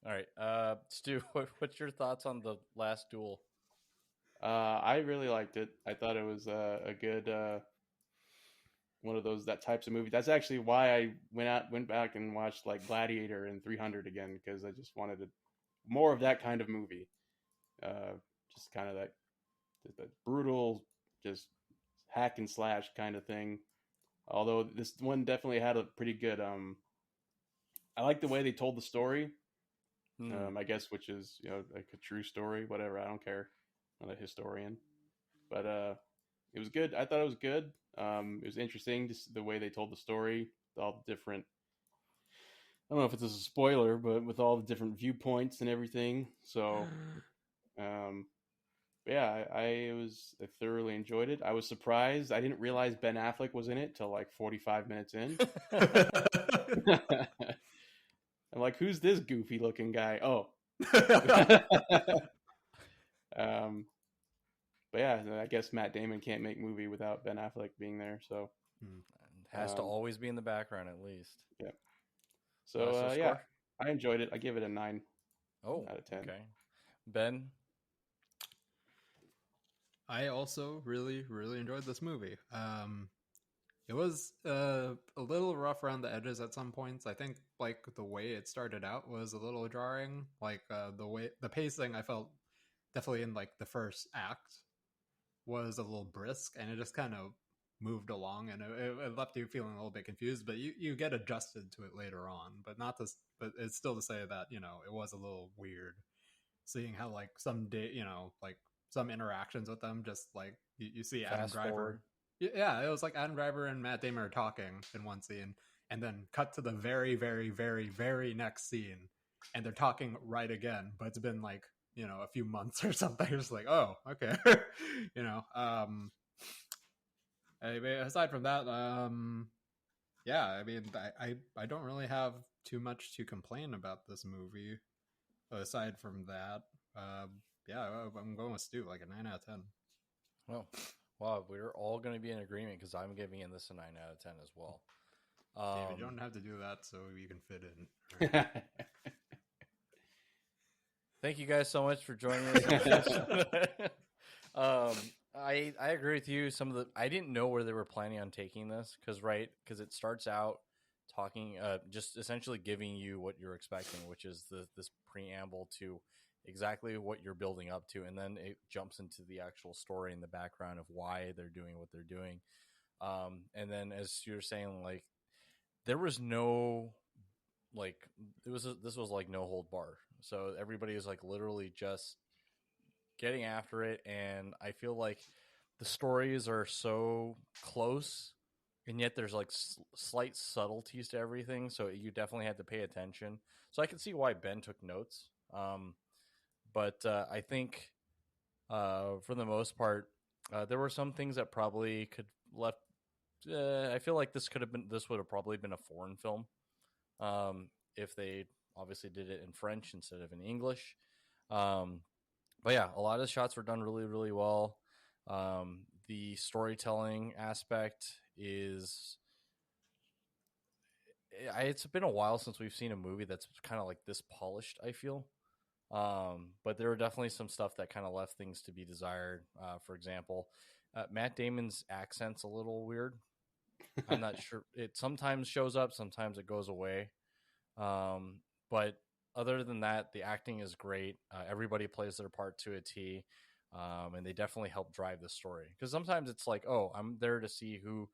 A: All right. Stu, what's your thoughts on The Last Duel?
B: I really liked it. I thought it was a good one of that types of movies. That's actually why I went back and watched like Gladiator and 300 again, because I just wanted more of that kind of movie. Just kind of that brutal, just hack and slash kind of thing. Although this one definitely had a pretty good. I like the way they told the story. I guess, which is like a true story, whatever. I don't care. I'm not a historian, but it was good. I thought it was good. It was interesting, just the way they told the story, all the different. I don't know if it's a spoiler, but with all the different viewpoints and everything. So, But yeah, I thoroughly enjoyed it. I was surprised. I didn't realize Ben Affleck was in it till like 45 minutes in. I'm like, who's this goofy looking guy? Oh. But yeah, I guess Matt Damon can't make movie without Ben Affleck being there. So
A: has to always be in the background at least.
B: Yeah. So yeah, I enjoyed it. I give it a 9 out of 10.
A: Okay. Ben?
C: I also really, really enjoyed this movie. It was a little rough around the edges at some points. I think like the way it started out was a little jarring. Like the pacing, I felt definitely in like the first act was a little brisk, and it just kind of moved along, and it left you feeling a little bit confused. But you get adjusted to it later on. But not this. But it's still to say that it was a little weird seeing how like some interactions with them, just like you see Adam Driver. Forward. Yeah, it was like Adam Driver and Matt Damon are talking in one scene, and then cut to the very, very, very, very next scene, and they're talking right again, but it's been like a few months or something. It's like, oh, okay. Aside from that, yeah, I mean, I don't really have too much to complain about this movie. Aside from that, yeah, I'm going with Stu, like a 9 out of 10.
A: Well, wow, we're all going to be in agreement because I'm giving this a 9 out of 10 as well.
C: David, you don't have to do that so you can fit in. Right?
A: Thank you guys so much for joining us. I agree with you. I didn't know where they were planning on taking this because it starts out talking, just essentially giving you what you're expecting, which is this preamble to exactly what you're building up to, and then it jumps into the actual story in the background of why they're doing what they're doing. And then, as you're saying, like there was no this was like no hold bar. So everybody is like literally just getting after it, and I feel like the stories are so close, and yet there's like slight subtleties to everything. So you definitely had to pay attention. So I can see why Ben took notes. But I think for the most part, there were some things that probably could left. I feel like this would have probably been a foreign film if they obviously did it in French instead of in English. But yeah, a lot of shots were done really, really well. The storytelling aspect is... It's been a while since we've seen a movie that's kind of like this polished, I feel. But there were definitely some stuff that kind of left things to be desired. For example, Matt Damon's accent's a little weird. I'm not sure. It sometimes shows up, sometimes it goes away. But other than that, the acting is great. Everybody plays their part to a T. And they definitely help drive the story. Because sometimes it's like, oh, I'm there to see who,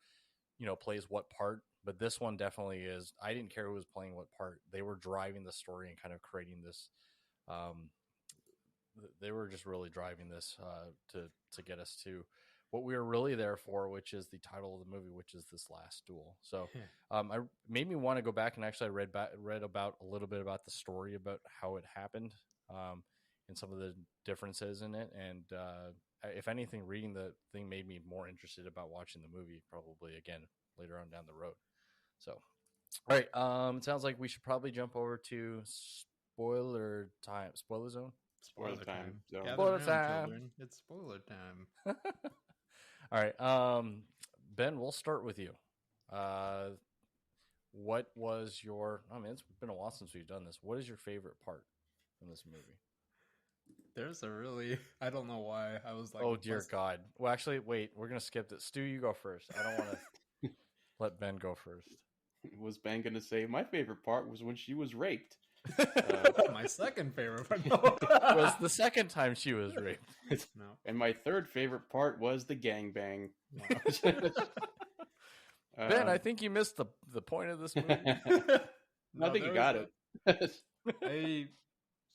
A: plays what part. But this one definitely is. I didn't care who was playing what part. They were driving the story and kind of creating this. They were just really driving this to get us to what we were really there for, which is the title of the movie, which is this Last Duel. So I made me want to go back and actually I read about a little bit about the story about how it happened and some of the differences in it. And if anything, reading the thing made me more interested about watching the movie probably again later on down the road. So, all right. It sounds like we should probably jump over to spoiler time. Spoiler zone?
B: Spoiler time.
C: Spoiler time. Children. It's spoiler time.
A: All right. Ben, we'll start with you. What was your... I mean, it's been a while since we've done this. What is your favorite part from this movie?
C: There's a really... I don't know why. I was like...
A: Oh, dear God. Well, actually, wait. We're going to skip this. Stu, you go first. I don't want to let Ben go first.
B: Was Ben going to say, my favorite part was when she was raped.
C: My second favorite
A: part was the second time she was raped.
C: No.
B: And my third favorite part was the gangbang.
A: Ben, I think you missed the point of this movie.
B: I think you got it.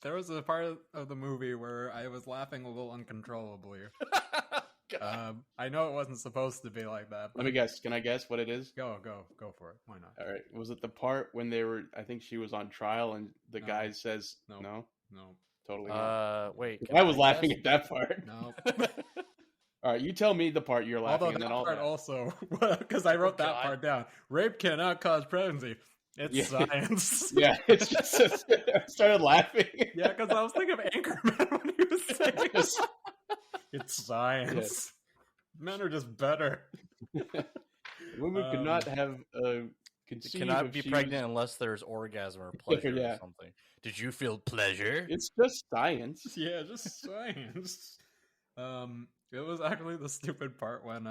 C: There was a part of the movie where I was laughing a little uncontrollably. I know it wasn't supposed to be like that.
B: Let me guess. Can I guess what it is?
C: Go for it. Why not?
B: All right. Was it the part when I think she was on trial and the guy says, no? totally not.
A: Wait.
B: I was laughing at that part.
C: No.
B: All right, you tell me the part you're laughing,
C: Although
B: and
C: that
B: then I'll
C: part
B: laugh.
C: also, because I wrote that
A: God.
C: part down. Rape cannot cause pregnancy. It's science.
B: Yeah, it's just I started laughing.
C: Yeah, because I was thinking of Anchorman when he was saying this. It's science. Men are just better.
B: Women could not have
A: You
B: conceive
A: cannot
B: if
A: be
B: she
A: pregnant unless there's orgasm or pleasure
B: Yeah.
A: or something. Did you feel pleasure?
B: It's just science.
C: Yeah, just science. It was actually the stupid part when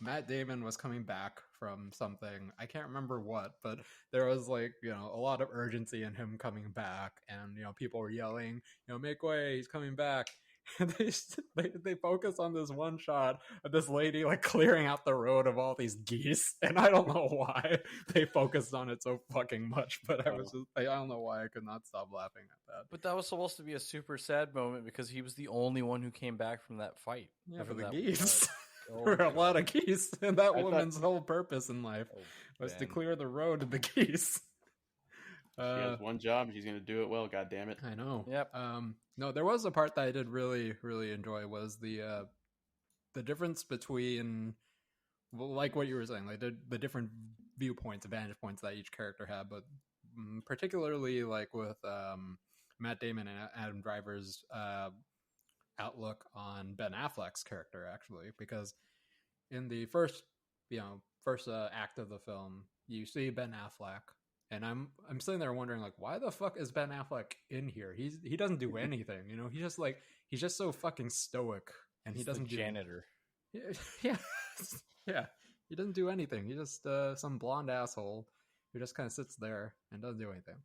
C: Matt Damon was coming back from something. I can't remember what, but there was like, a lot of urgency in him coming back, and people were yelling, make way, he's coming back. And they focus on this one shot of this lady like clearing out the road of all these geese, and I don't know why they focused on it so fucking much, but I don't know why I could not stop laughing at that.
A: But that was supposed to be a super sad moment because he was the only one who came back from that fight.
C: Yeah, for the
A: that
C: geese.
A: Oh,
C: There were a lot of
A: God.
C: geese, and that woman's whole purpose in life was to
A: Ben.
C: clear the road to the geese.
B: She has one job, and she's going to do it well. God damn it!
C: I know.
A: Yep.
C: No, there was a part that I did really, really enjoy was the difference between, well, like what you were saying, like the different viewpoints, vantage points that each character had, but particularly like with Matt Damon and Adam Driver's outlook on Ben Affleck's character, actually, because in the first act of the film, you see Ben Affleck. And I'm sitting there wondering, like, why the fuck is Ben Affleck in here? He doesn't do anything, he's just so fucking stoic, and
A: He's
C: he doesn't
A: the janitor.
C: Yeah, he doesn't do anything. He's just some blonde asshole who just kind of sits there and doesn't do anything.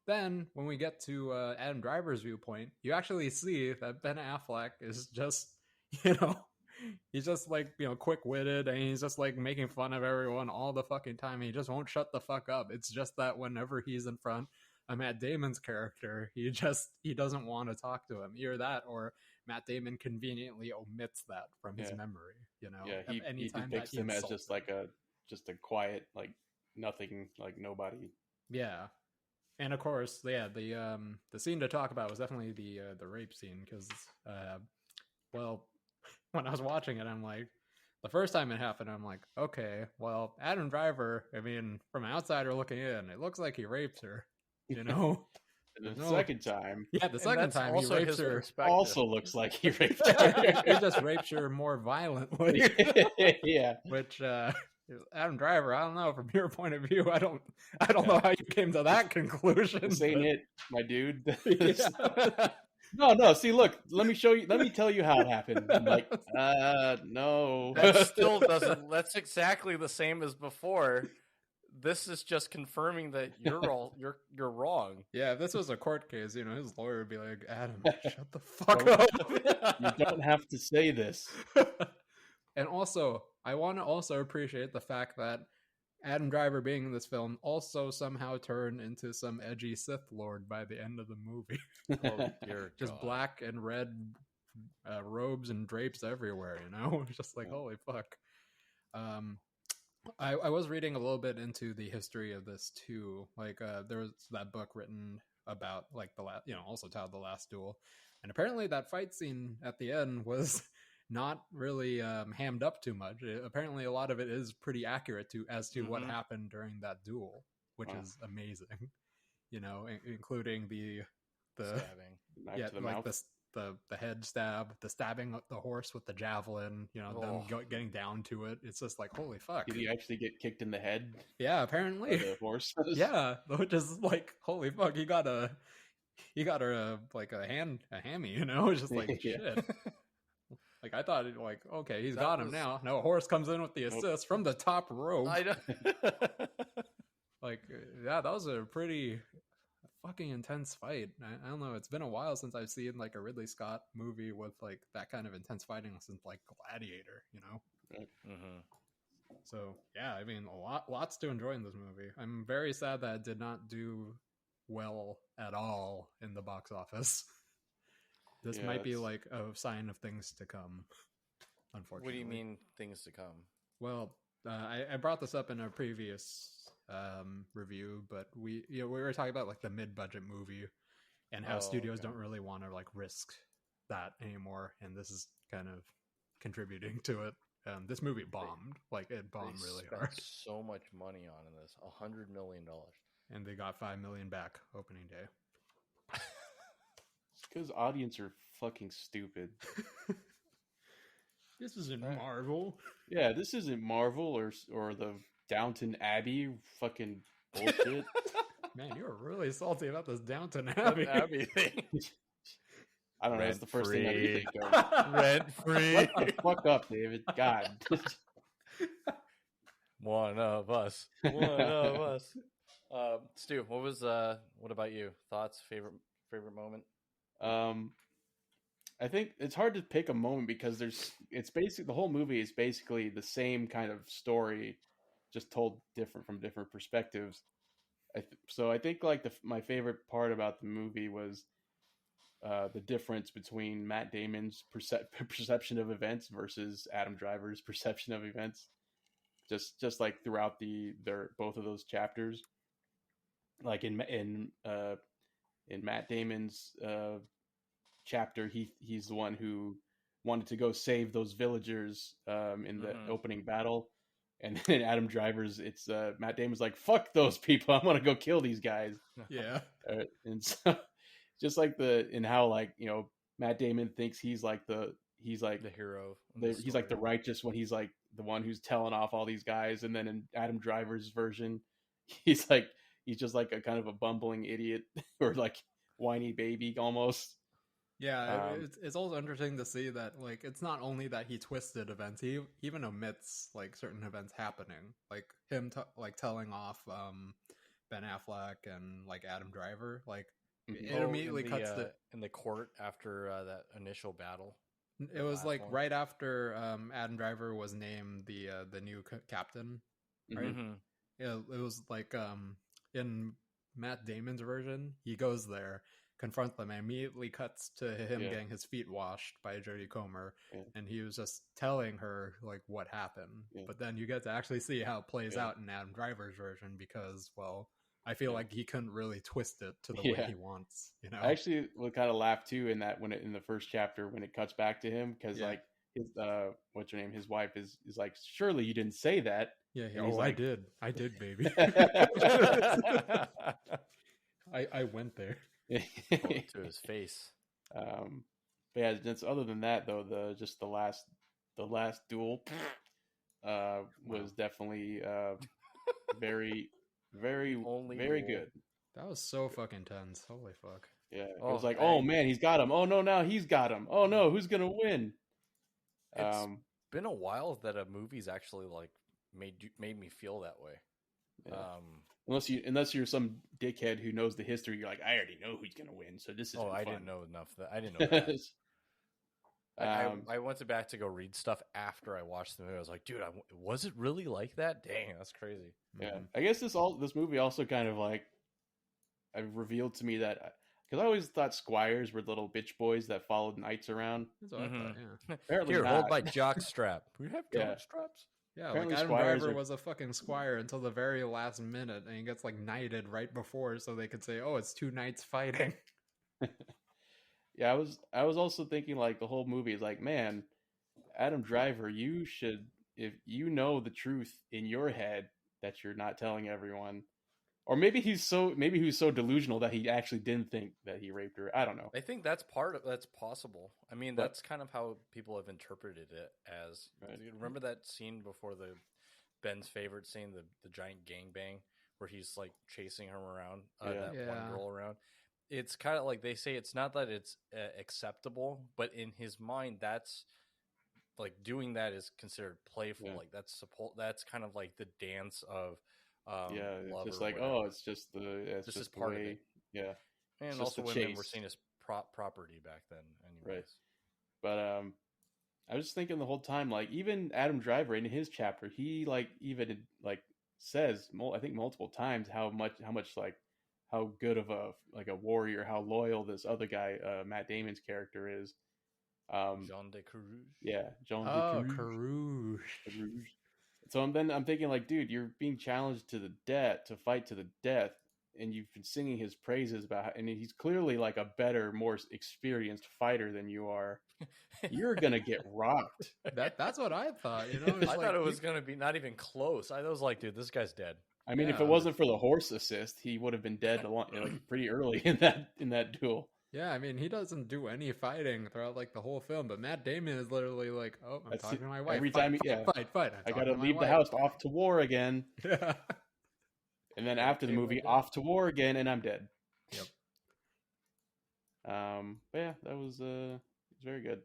C: Then when we get to Adam Driver's viewpoint, you actually see that Ben Affleck is just, he's just like, quick-witted, and he's just like making fun of everyone all the fucking time. He just won't shut the fuck up. It's just that whenever he's in front of Matt Damon's character, he doesn't want to talk to him. Either that, or Matt Damon conveniently omits that from his memory.
B: Yeah, he depicts him as just like a quiet, like nothing, like nobody.
C: Yeah. And of course, the scene to talk about was definitely the rape scene, because when I was watching it, I'm like, the first time it happened, I'm like, okay, well, Adam Driver, I mean, from an outsider looking in, it looks like he rapes her,
B: Second time.
C: Yeah, the second time he rapes her.
B: Also looks like he raped her.
C: He just rapes her more violently.
B: Yeah.
C: Which, Adam Driver, I don't know, from your point of view, I don't know how you came to that conclusion.
B: This ain't it, my dude.
C: Yeah.
B: No. See, look. Let me tell you how it happened. I'm like, no.
A: That still doesn't. That's exactly the same as before. This is just confirming that you're wrong.
C: Yeah, if this was a court case, his lawyer would be like, Adam, shut the fuck up.
B: You don't have to say this.
C: And also, I want to also appreciate the fact that Adam Driver being in this film also somehow turned into some edgy Sith Lord by the end of the movie.
A: Oh, dear
C: Just
A: God.
C: black and red robes and drapes everywhere, Just like, holy fuck. I was reading a little bit into the history of this too. Like, there was that book written about like also titled The Last Duel, and apparently that fight scene at the end was not really hammed up too much. Apparently, a lot of it is pretty accurate as to what happened during that duel, which is amazing. Including the
A: Stabbing.
B: Knife to the
C: like
B: mouth.
C: the head stab, the stabbing the horse with the javelin. Them getting down to it. It's just like, holy fuck.
B: Did he actually get kicked in the head?
C: Yeah, apparently.
B: By the horse.
C: Yeah, which is like, holy fuck. He got her like a hammy. It's just like shit. Like, I thought, like, okay, he's got him now. No, a horse comes in with the assist from the top rope.
A: I know.
C: Like, yeah, that was a pretty fucking intense fight. I don't know. It's been a while since I've seen, like, a Ridley Scott movie with, like, that kind of intense fighting since, like, Gladiator,
B: Right.
A: Mm-hmm.
C: So, yeah, I mean, lots to enjoy in this movie. I'm very sad that it did not do well at all in the box office. This might be like a sign of things to come, unfortunately.
A: What do you mean things to come?
C: Well, I brought this up in a previous review, but we were talking about like the mid-budget movie and how studios
A: okay.
C: don't really want to like risk that anymore, and this is kind of contributing to it. This movie bombed, like it bombed really
A: spent
C: hard,
A: so much money on this, $100 million.
C: and they got $5 million back opening day.
B: Because audience are fucking stupid.
C: This isn't Marvel.
B: Yeah, this isn't Marvel or the Downton Abbey fucking bullshit.
C: Man, you were really salty about this Downton Abbey.
A: Abbey thing.
B: I don't know. That's the first thing I
A: Rent-free.
B: think of.
A: Rent free.
B: Shut the fuck up, David. God.
A: One of us. One of us. Stu, what about you? Thoughts? Favorite moment?
B: I think it's hard to pick a moment because it's basically the whole movie is basically the same kind of story, just told from different perspectives. So I think like my favorite part about the movie was the difference between Matt Damon's perception of events versus Adam Driver's perception of events. Just like throughout both of those chapters, like in Matt Damon's chapter, he's the one who wanted to go save those villagers in the opening battle, and then Adam Driver's Matt Damon's like, fuck those people, I want to go kill these guys.
C: Yeah.
B: And so just like in how like, you know, Matt Damon thinks he's like the
A: hero.
B: He's like the righteous when he's like the one who's telling off all these guys, and then in Adam Driver's version, he's just like a kind of a bumbling idiot or like whiny baby almost.
C: Yeah, it's also interesting to see that like it's not only that he twisted events, he even omits like certain events happening, like him like telling off Ben Affleck and like Adam Driver, like it immediately cuts
A: in the court after that initial battle.
C: It was like right after Adam Driver was named the new captain, right?
A: Mm-hmm.
C: Yeah, it was like in Matt Damon's version, he goes there, confronts them, and immediately cuts to him getting his feet washed by Jodie Comer, and he was just telling her like what happened. But then you get to actually see how it plays out in Adam Driver's version because, well, I feel like he couldn't really twist it to the way he wants. You know,
B: I actually would kind of laugh too in that in the first chapter when it cuts back to him because like his what's her name, his wife is like, surely you didn't say that.
C: Yeah.
B: Oh, like,
C: I did, baby. I went there.
A: To his face.
B: But yeah, other than that though, the last duel was definitely very very good.
C: That was so fucking tense. Holy fuck.
B: Yeah, it was like, oh man, he's got him. Oh no, now he's got him. Oh no, who's gonna win?
A: It's been a while that a movie's actually like made me feel that way.
B: Yeah. Unless you're some dickhead who knows the history, you're like, I already know who's gonna win, so this is.
A: I didn't know enough. I didn't know that. I went back to go read stuff after I watched the movie. I was like, dude, was it really like that? Dang, that's crazy.
B: Yeah, I guess this movie also kind of like revealed to me that because I always thought squires were little bitch boys that followed knights around.
C: That's what I thought. Yeah.
B: Apparently
A: Here,
B: not.
A: hold my jock strap. We have jock straps.
C: Yeah,
B: apparently
C: like Adam
B: squires
C: Driver was a fucking squire until the very last minute, and he gets like knighted right before, so they could say, "Oh, it's two knights fighting."
B: Yeah, I was also thinking like the whole movie is like, man, Adam Driver, you should, if you know the truth in your head that you're not telling everyone, or maybe he was so delusional that he actually didn't think that he raped her. I don't know.
A: I think that's possible. I mean, that's kind of how people have interpreted it as. Right. Remember that scene before Ben's favorite scene, the giant gangbang, where he's like chasing her around, that one girl around. It's kind of like they say it's not that it's acceptable, but in his mind, that's like doing that is considered playful. Yeah. Like that's kind of like the dance of
B: it's just like it's just
A: just
B: the
A: part
B: way,
A: of it.
B: Yeah,
A: and also women were seen as property back then, anyways.
B: Right. But I was just thinking the whole time, like even Adam Driver in his chapter, he like even like says I think multiple times how much like how good of a warrior, how loyal this other guy, Matt Damon's character is.
A: Jean de Carouge.
B: Yeah, Jean de
C: Carouge.
B: So I'm thinking like, dude, you're being challenged to the death, to fight to the death, and you've been singing his praises and he's clearly like a better, more experienced fighter than you are, you're gonna get rocked.
C: That's what I thought. You know,
A: I thought it was gonna be not even close. I was like, dude, this guy's dead.
B: I mean, if it wasn't for the horse assist, he would have been dead pretty early in that duel.
C: Yeah, I mean, he doesn't do any fighting throughout like the whole film, but Matt Damon is literally like, "Oh, I'm talking to my wife.
B: Every
C: fight,
B: time,
C: fight.
B: I gotta leave the house, off to war again."
C: Yeah.
B: And then after the movie, off to war again, and I'm dead.
C: Yep.
B: But yeah, that was very good,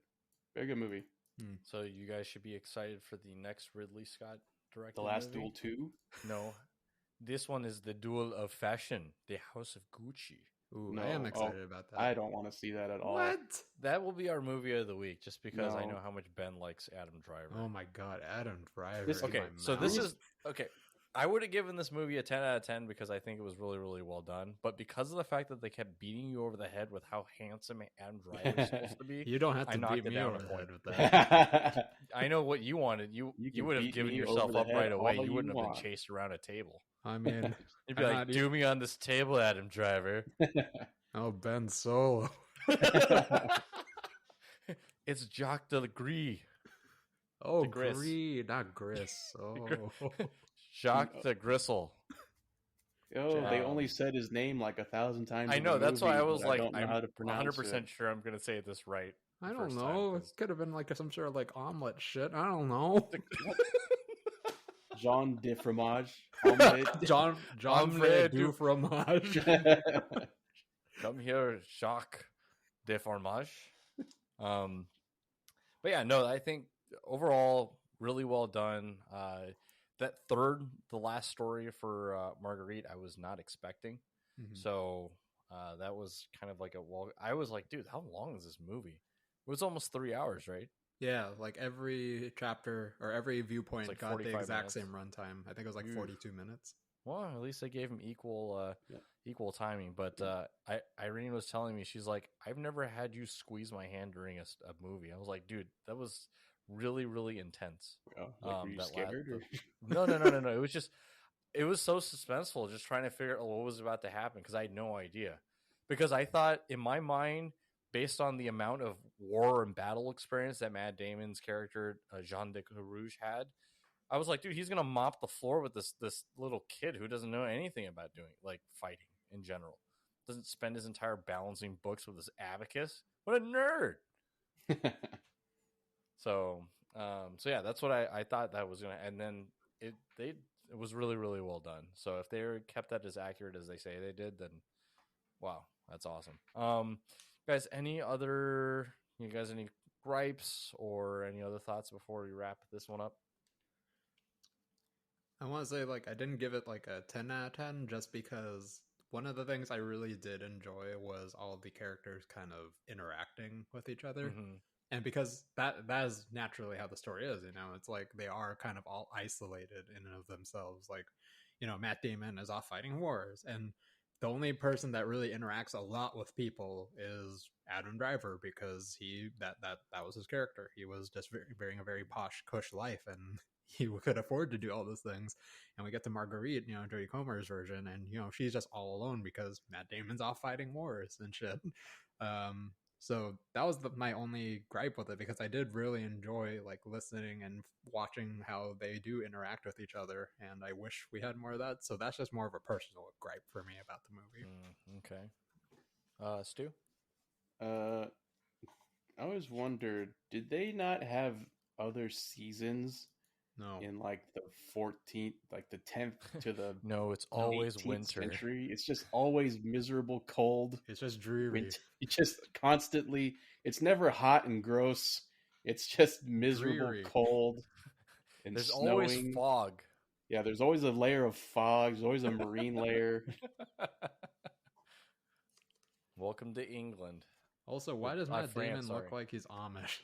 B: very good movie.
A: So you guys should be excited for the next Ridley Scott directed
B: The Last
A: movie.
B: Duel 2?
A: No, this one is the Duel of Fashion, the House of Gucci.
C: Ooh,
B: No,
C: I am excited about that.
B: I don't want to see that at all.
C: What?
A: That will be our movie of the week, just because I
B: No.
A: know how much Ben likes Adam Driver.
C: Oh my God, Adam Driver.
B: This-
C: in
A: Okay,
C: my
A: so
C: mouth.
A: this is okay. I would have given this movie a 10 out of 10 because I think it was really, really well done. But because of the fact that they kept beating you over the head with how handsome Adam Driver is supposed to be,
C: You don't have
A: I
C: to
A: knocked
C: beat
A: it
C: me
A: down
C: over
A: a
C: the
A: point.
C: head with that.
A: I know what you wanted. You
B: can
A: would have
B: beat
A: given
B: me
A: yourself
B: over the
A: up
B: head
A: right away.
B: all
A: You
B: you
A: wouldn't have
B: want.
A: been chased around a table.
C: I mean,
A: You'd be
C: I'm
A: like,
C: not
A: "Do me on this table, Adam Driver."
C: oh, Ben Solo.
A: It's Jacques Degree.
C: Oh,
A: Gris.
C: Gree, not Gris. Oh,
A: Jacques de Gristle.
B: Oh, they
A: Um,
B: only said his name like 1,000 times.
A: I
B: in
A: know.
B: the
A: That's why I
B: movie,
A: was
B: but
A: like,
B: don't know
A: I'm
B: how to pronounce
A: 100%
B: it.
A: sure I'm going to say this right.
C: I
A: the
C: don't
A: first
C: know.
A: time,
C: It
A: 'cause-
C: could have been like some sort of like omelet shit. I don't know.
B: Jean de Fromage. Omelette.
C: John
A: Omelette
C: du fromage.
A: Come here, Jacques de Fromage. But yeah, no, I think overall really well done. That the last story for Marguerite, I was not expecting.
C: Mhm.
A: So that was kind of like I was like, dude, how long is this movie? It was almost 3 hours, right?
C: Yeah, like every chapter or every viewpoint
A: like
C: got the
A: 45
C: exact
A: minutes.
C: same runtime. I think it was like
A: Oof.
C: 42 minutes.
A: Well, at least they gave him equal
B: Yeah.
A: equal timing. But Irene was telling me, she's like, I've never had you squeeze my hand during a movie. I was like, dude, that was really, really intense.
B: Oh, like, were you
A: that
B: scared? Or?
A: No. It was so suspenseful just trying to figure out what was about to happen because I had no idea. Because I thought in my mind, based on the amount of war and battle experience that Matt Damon's character, Jean de Carouge, had, I was like, dude, he's going to mop the floor with this little kid who doesn't know anything about fighting in general. Doesn't spend his entire balancing books with his abacus. What a nerd. So yeah, that's what I thought that was going to, and then it was really, really well done. So if they kept that as accurate as they say they did, then wow, that's awesome. Guys, any gripes or any other thoughts before we wrap this one up?
C: I want to say like I didn't give it like a 10 out of 10 just because one of the things I really did enjoy was all of the characters kind of interacting with each other.
A: Mm-hmm.
C: And because that is naturally how the story is, you know, it's like they are kind of all isolated in and of themselves. Like, you know, Matt Damon is off fighting wars, and the only person that really interacts a lot with people is Adam Driver because that was his character. He was just bearing a very posh, cush life, and he could afford to do all those things. And we get to Marguerite, you know, Jodie Comer's version, and you know she's just all alone because Matt Damon's off fighting wars and shit. So that was my only gripe with it because I did really enjoy like listening and watching how they do interact with each other, and I wish we had more of that. So that's just more of a personal gripe for me about the movie.
A: Okay. Stu?
B: I always wondered, did they not have other seasons
C: No.
B: in like the 14th, like the 10th to the
A: No, it's always
B: 18th
A: winter.
B: century? It's just always miserable, cold.
C: It's just dreary.
B: It's just constantly. It's never hot and gross. It's just miserable,
C: Dreary.
B: cold, and
A: There's
B: snowing.
A: always fog.
B: Yeah, there's always a layer of fog. There's always a marine layer.
A: Welcome to England.
C: Also, why does Matt
A: France,
C: Damon look
A: sorry.
C: like he's Amish?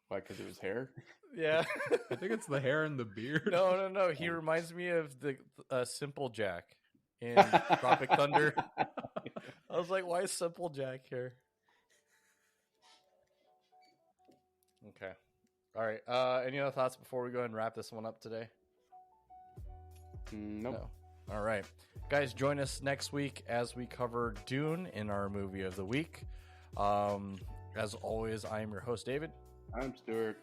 B: Why? Because of his hair.
A: Yeah.
C: I think it's the hair and the beard.
A: No. He reminds me of the Simple Jack in Tropic Thunder. I was like, why is Simple Jack here? Okay. All right. Any other thoughts before we go ahead and wrap this one up today?
B: Nope.
A: All right. Guys, join us next week as we cover Dune in our movie of the week. As always, I am your host, David.
B: I'm Stuart.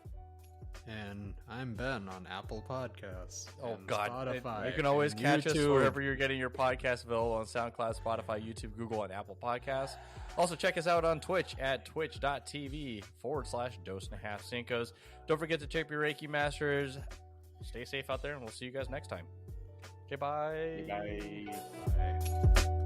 C: And I'm Ben on Apple Podcasts.
A: Oh,
C: and
A: God.
C: Spotify.
A: You can always
C: and
A: catch us
C: YouTube.
A: wherever you're getting your podcast, available on SoundCloud, Spotify, YouTube, Google, and Apple Podcasts. Also, check us out on Twitch at twitch.tv/Dose and a Half Cincos. Don't forget to check your Reiki Masters. Stay safe out there, and we'll see you guys next time. Okay, bye.
B: Bye.
C: Bye.